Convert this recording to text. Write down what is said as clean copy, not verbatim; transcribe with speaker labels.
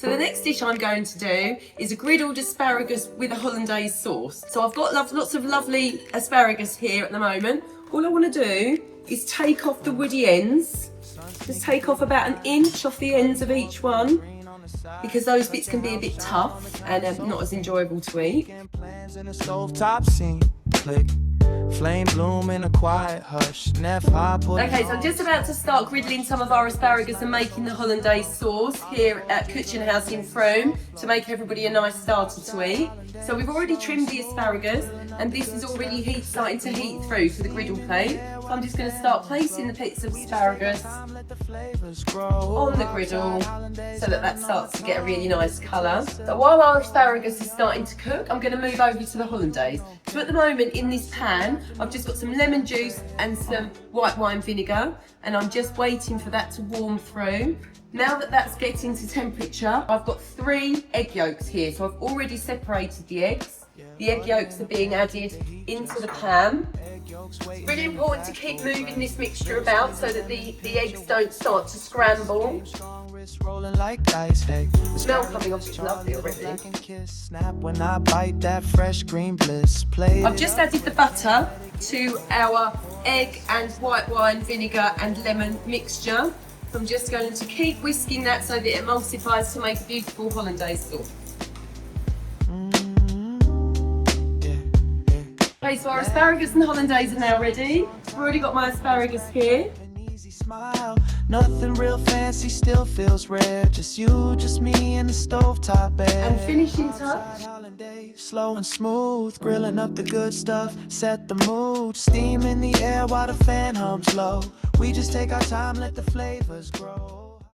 Speaker 1: So the next dish I'm going to do is a griddled asparagus with a hollandaise sauce. So I've got lots of lovely asparagus here at the moment. All I want to do is take off the woody ends. Just take off about an inch off the ends of each one, because those bits can be a bit tough and not as enjoyable to eat. Flame bloom in a quiet hush. Okay, so I'm just about to start griddling some of our asparagus and making the hollandaise sauce here at Kutchenhaus Frome to make everybody a nice starter to eat. So we've already trimmed the asparagus and this is already starting to heat through to the griddle plate. So I'm just going to start placing the bits of asparagus on the griddle so that starts to get a really nice colour. So while our asparagus is starting to cook, I'm going to move over to the hollandaise. So at the moment in this pan, I've just got some lemon juice and some white wine vinegar, and I'm just waiting for that to warm through. Now that that's getting to temperature, I've got 3 egg yolks here. So I've already separated the eggs. The egg yolks are being added into the pan. It's really important to keep moving this mixture about so that the eggs don't start to scramble. The smell coming off is lovely already. I've just added the butter to our egg and white wine vinegar and lemon mixture. So I'm just going to keep whisking that so that it emulsifies to make a beautiful hollandaise sauce. Okay, so our asparagus and hollandaise are now ready. I've already got my asparagus here. Nothing real fancy, still feels rare. Just you, just me, and the stovetop bed. And finishing touch. Slow and smooth, grilling up the good stuff. Set the mood, steam in the air while the fan hums low. We just take our time, let the flavors grow.